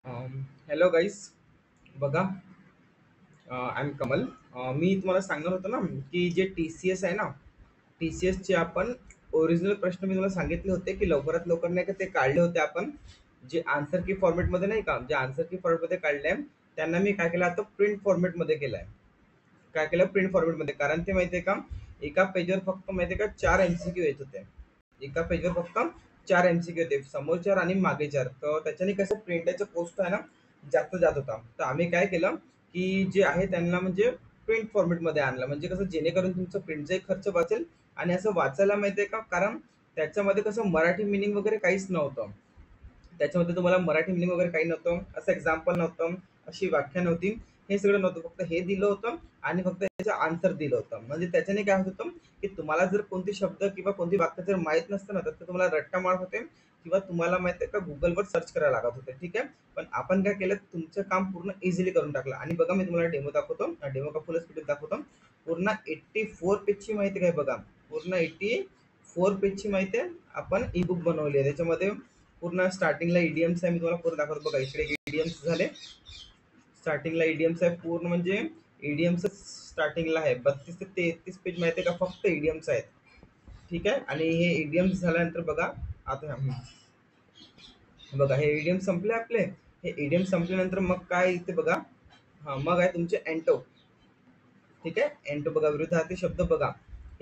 Hello गाईस. बघा, I am Kamal. मी तुम्हाला सांगणार होतो ना की जे टी सी एस आहे ना, टी सी एसचे आपण ओरिजिनल प्रश्न मी तुम्हाला सांगितले होते की लवकरात लवकर नाही का ते काढले होते आपण, जे आन्सर की फॉर्मेटमध्ये नाही का, जे आन्सर की फॉर्मेटमध्ये काढले आहे त्यांना मी काय केलं, आता प्रिंट फॉर्मेटमध्ये केलं आहे. काय केलं, प्रिंट फॉर्मेटमध्ये. कारण ते माहिती आहे का, एका पेजवर फक्त माहिती आहे का 4 MCQ येत होते. एका पेजवर फक्त 4 MCQ होते, समोर 4 आणि मागे 4. तर त्याच्याने कसं प्रिंटाचा पोस्ट आहे ना जास्त जात होता. तर आम्ही काय केलं की जे आहे त्यांना म्हणजे प्रिंट फॉर्मेटमध्ये आणलं, म्हणजे कसं जेणेकरून तुमचं प्रिंटचाही खर्च वाचेल आणि असं वाचायला माहिती आहे का, कारण त्याच्यामध्ये कसं मराठी मिनिंग वगैरे काहीच नव्हतं. त्याच्यामध्ये तुम्हाला मराठी मिनिंग वगैरे काही नव्हतं, असं एक्झाम्पल नव्हतं, अशी व्याख्या नव्हती, हे सगळं नव्हतं. फक्त हे दिलं होतं आणि फक्त त्याचं आन्सर दिलं होतं. म्हणजे त्याच्याने काय होत होतं की तुम्हाला जर कोणती शब्द किंवा कोणती वाक्य जर माहीत नसतं ना, तर ते तुम्हाला रट्टा मारत होते किंवा तुम्हाला माहिती आहे का गुगलवर सर्च करायला लागत होते. ठीक आहे. पण आपण काय केलं, तुमचं काम पूर्ण इझिली करून टाकलं. आणि बघा, मी तुम्हाला डेमो दाखवतो, डेमो का फुल स्पीड दाखवतो. पूर्ण 84 पेजची माहिती काय बघा, पूर्ण 84 पेजची माहिती आहे आपण ई बुक बनवली आहे. त्याच्यामध्ये पूर्ण स्टार्टिंगला ईडीएम्स आहे, मी तुम्हाला पूर्ण दाखवतो. बघा इकडे ईडीएम्स झाले, स्टार्टिंगला ईडीएम्स आहे पूर्ण, म्हणजे ईडीएम्स स्टार्टिंगला आहे. 32 ते 33 पेज माहिती आहे का, फक्त ईडीएम्स आहेत. ठीक आहे. आणि हे ईडीएम्स झाल्यानंतर बघा, आता बघा हे ईडीएम संपले आपले. हे ईडीएम संपल्यानंतर मग काय इथे बघा, हा मग आहे तुमचे एंटो. ठीक आहे. एंटो बघा, विरुद्धार्थी शब्द बघा,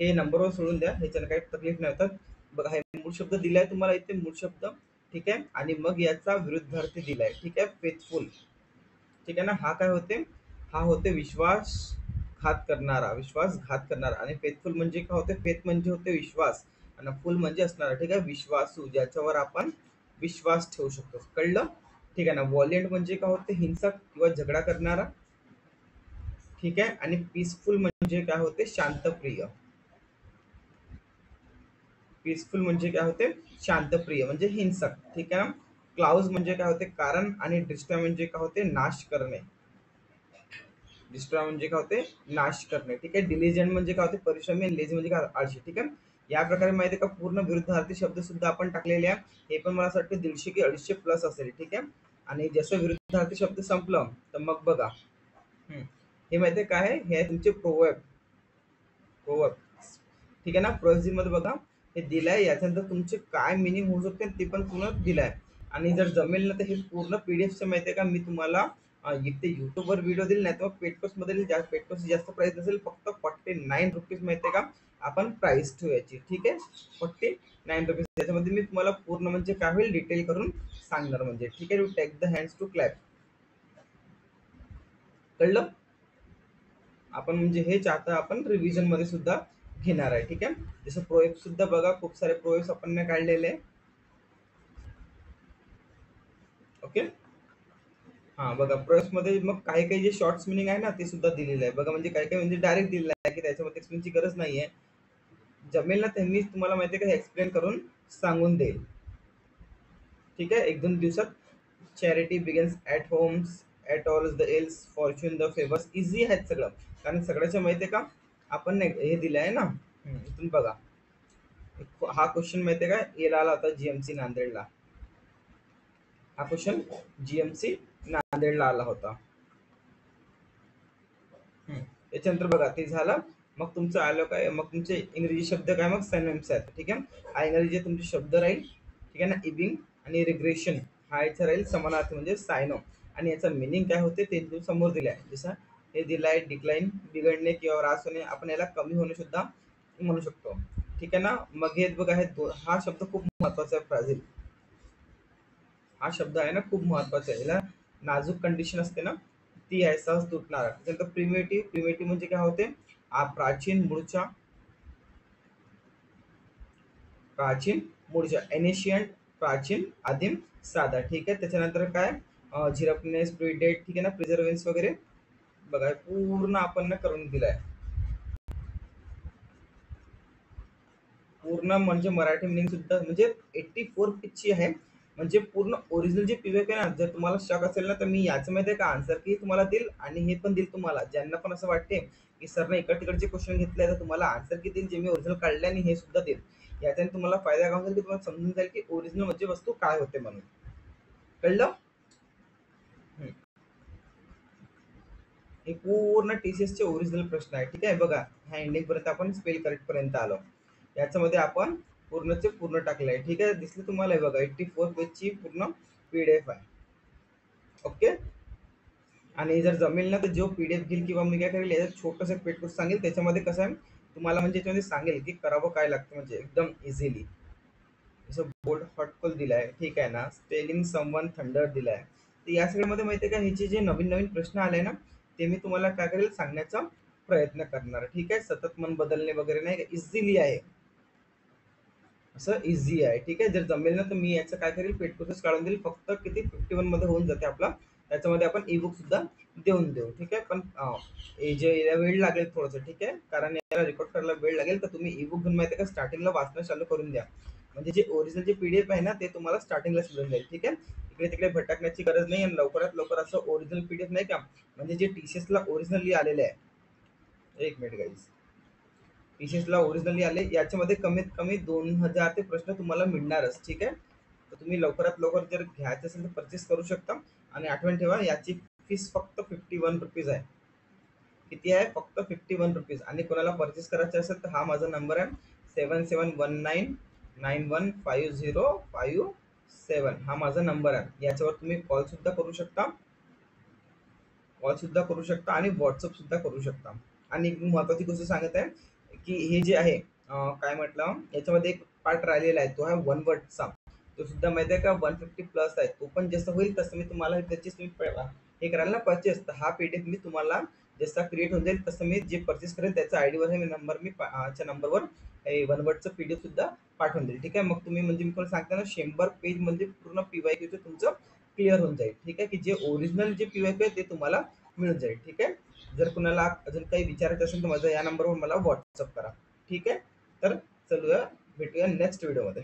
हे नंबरवर सोडून द्या, ह्याच्यानं काही तकलीफ नाही होतात. बघा हे मूळ शब्द दिलाय तुम्हाला इथे, मूळ शब्द. ठीक आहे. आणि मग याचा विरुद्धार्थी दिलाय. ठीक आहे, फेथफुल. ठीक आहे ना. हा काय होते, हा होते विश्वासघात करणारा, विश्वासघात करणारा. आणि फेथफुल म्हणजे काय होते, फेथ म्हणजे होते विश्वास आणि फुल म्हणजे असणारा. ठीक आहे, विश्वासू, ज्याच्यावर आपण विश्वास ठेवू शकतो. कळलं. ठीक आहे ना. वॉलेंट म्हणजे काय होते, हिंसक किंवा झगडा करणारा. ठीक आहे. आणि पीसफुल म्हणजे काय होते, शांतप्रिय. पीसफुल म्हणजे काय होते, शांतप्रिय म्हणजे हिंसक. ठीक आहे ना. क्लाउज म्हणजे काय होते, कारण. आणि डिस्ट्रॉय म्हणजे काय होते, नाश करणे. डिस्ट्रॉय म्हणजे काय होते, नाश करणे. ठीक आहे. डिलिजंट म्हणजे काय होते, परिश्रमी. आणि लेझी म्हणजे काय, आळशी. ठीक आहे. या प्रकारे माहिती आहे का, पूर्ण विरुद्धार्थी शब्द सुद्धा आपण टाकलेले आहे. हे पण मला असं वाटतं 150 की 250 प्लस असेल. ठीक आहे. आणि जसं विरुद्धार्थी शब्द संपलं तर मग बघा, हे माहिती आहे काय आहे, हे आहे तुमचे प्रोवर्ब. प्रोवर्ब. ठीक आहे ना. प्रोवर्ब मध्ये बघा, हे दिलंय, याच्यानंतर तुमचे काय मिनिंग होऊ शकते ते पण पूर्ण दिलाय. आणि जर जमेल ना तर हे पूर्ण पीडीएफ माहिती आहे का, मी तुम्हाला इथे युट्यूबवर व्हिडिओ दिले नाही तर पेटकोस मध्ये पेटकोस जास्त प्राइस असेल, फक्त 49 रुपीज माहिती आहे का आपण प्राइस ठेवायची. ठीक आहे. 49 रुपीज. त्याच्यामध्ये मी तुम्हाला पूर्ण म्हणजे काय होईल डिटेल करून सांगणार. म्हणजे ठीक आहे, to take the hands to clap. कळलं. आपण म्हणजे हेच आता आपण रिव्हिजन मध्ये सुद्धा घेणार आहे. ठीक आहे. जसं प्रोएप सुद्धा बघा, खूप सारे प्रोएप्स आपण काढलेले. ओके. हा बघा, प्रोएप्स मध्ये मग काही काही जे शॉर्ट्स मिनिंग आहे ना ते सुद्धा दिलेलं आहे. बघा म्हणजे काही काही म्हणजे डायरेक्ट दिलेलं आहे की त्याच्यामध्ये एक्सप्लेनची गरज नाहीये. जमेल ना तर मी तुम्हाला माहिती आहे का एक्सप्लेन करून सांगून देईल. ठीक आहे. 1-2 दिवसात. Charity begins at homes, at all the else, fortune the favours. Easy आहेत सगळं. कारण सगळ्याच्या माहिती आहे का, आपण नाही हे दिलं आहे ना. इथून बघा, हा क्वेश्चन माहिती आहे का याला आला होता जीएमसी नांदेडला. हा क्वेश्चन जीएमसी नांदेडला आला होता. त्याच्यानंतर बघा ते झालं. मग तुमचं आलं काय, मग तुमचे इंग्रजी शब्द काय, मग सिनोनिम्स आहेत. ठीक आहे. हा इंग्रजी तुमचे शब्द राहील. ठीक आहे ना. इबिंग आणि रिग्रेशन हा याचा राहील समानार्थी म्हणजे सायनो. आणि याचा मिनिंग काय होते ते तुम्ही समोर दिले आहे. जसं हे दिलाय, डिक्लाइन, बिघडणे किंवा ह्रास होणे. आपण याला कमी होणे सुद्धा म्हणू शकतो. ठीक आहे ना. मग हे बघा, हा शब्द खूप महत्वाचा आहे, फ्राझिल. हा शब्द आहे ना खूप महत्वाचा आहे. याला नाजूक कंडिशन असते ना, ती आहे, सहज तुटणार. त्यानंतर प्रिमेटिव्ह. प्रिमेटिव्ह म्हणजे काय होते, प्राचीन मूळच्या, प्राचीन मूळच्या. एनिशियंट प्राचीन, आदिम, साधा. ठीक आहे. त्याच्यानंतर काय, झिरपनेस, प्रिडेट. ठीक आहे ना. प्रिझर्वेन्स वगैरे. बघा पूर्ण आपण ना करून दिलाय. पूर्ण म्हणजे मराठी मिनिंग सुद्धा म्हणजे 84 पेजची आहे. म्हणजे पूर्ण ओरिजिनल जे पीडीएफ आहे ना, जर तुम्हाला शक असेल ना तर मी याचं माहिती आहे का आन्सर की तुम्हाला देईल आणि हे पण देईल तुम्हाला, ज्यांना पण असं वाटते की सरने इकड तिकडचे क्वेश्चन घेतले तर तुम्हाला आन्सर की देईल, जे मी ओरिजिनल काढले आणि हे सुद्धा देईल. याच्याने तुम्हाला फायदा काय होईल की तुम्हाला समजून जाईल की ओरिजिनल म्हणजे वस्तू काय होते म्हणून. कळलं. हे पूर्ण TCS चे ओरिजिनल प्रश्न आहे. ठीक आहे, बघा ह्या एंडिंग पर्यंत आपण स्पेल करेक्ट पर्यंत आलो. याच्यामध्ये आपण पूर्णचे पूर्ण टाकले आहे. ठीक आहे, दिसलं तुम्हाला? हे बघा 84 पेजची पूर्ण PDF आहे. ओके. आणि जर जमेल ना तर जो PDF घेईल किंवा मी काय करेल याच्यात छोटंसं पेटकुट सांगेल, त्याच्यामध्ये कसं आहे तुम्हाला म्हणजे याच्यामध्ये सांगेल की करावं काय लागतं, म्हणजे एकदम इझिली. जसं बोल्ड हॉटकॉल दिलाय, ठीक आहे ना, स्पेलिंग समवन थंडर दिलाय. तर या सगळ्यामध्ये माहिती आहे का, ह्याचे जे नवीन नवीन प्रश्न आले ना, ते मी तुम्हाला काय करेल सांगण्याचा प्रयत्न करणार. ठीक आहे, सतत मन बदलणे वगैरे नाही, इझिली आहे, असं इझी आहे. ठीक आहे, जर जमेल ना तर मी याचं काय करेल पेटकुसच काढून देईल. फक्त किती 51 मध्ये होऊन जाते आपला. त्याच्यामध्ये आपण ई-बुक सुद्धा देऊन देऊ. ठीक आहे, पण हे जे याला वेळ लागेल थोडंसं. ठीक आहे, कारण याला रेकॉर्ड करायला वेळ लागेल. तर तुम्ही ई-बुक घेऊन माहिती आहे का स्टार्टिंगला वाचणं चालू करून द्या. म्हणजे जे ओरिजिनल जे PDF आहे ना ते तुम्हाला स्टार्टिंगलाच मिळून जाईल. ठीक आहे, इकडे तिकडे भटकण्याची गरज नाही. आणि लवकरात लवकर असं ओरिजिनल PDF नाही का, म्हणजे जे TCS ला ओरिजिनली आलेले आहे. एक मिनिट गाईज, TCS ला ओरिजिनली आले याच्यामध्ये कमीत कमी 2000 ते प्रश्न तुम्हाला मिळणारच. ठीक आहे, तर तुम्ही लवकरात लवकर जर घ्यायचं असेल तर परचेस करू शकता. आणि आठवण ठेवा याची फीस फक्त 51 रुपीज आहे. किती आहे? फक्त 51 रुपीज. आणि कोणाला परचेस करायचे असेल तर हा माझा नंबर आहे 7719915057. हा माझा नंबर आहे. याच्यावर तुम्ही कॉल सुद्धा करू शकता, आणि व्हॉट्सअप सुद्धा करू शकता. आणि एक महत्वाची गोष्ट सांगत आहे की हे जे आहे काय म्हटलं, याच्यामध्ये एक पार्ट राहिलेला आहे, तो आहे वन वर्डचा. तो सुद्धा माहिती आहे का 150 प्लस आहे. तो पण जसं होईल तसं मी तुम्हाला त्याची हे करायला ना परचेस, तर हा PDF मी तुम्हाला जसा क्रिएट होऊन जाईल तसं मी जे परचेस करेल त्याच्या आयडीवर हे नंबर मी नंबरवर वन वर्डचं PDF सुद्धा पाठवून देईल. ठीक आहे, मग तुम्ही म्हणजे मी तुम्हाला सांगता ना 100 पेज म्हणजे पूर्ण PYQ तुमचं क्लिअर होऊन जाईल. ठीक आहे, की जे ओरिजिनल जे PYQ आहे ते तुम्हाला मिळून जाईल. ठीक आहे, जर कुणाला अजून काही विचारायचं असेल तर माझा या नंबरवर मला व्हॉट्सअप करा. ठीक आहे, तर चलूया, भेटूया नेक्स्ट व्हिडिओमध्ये.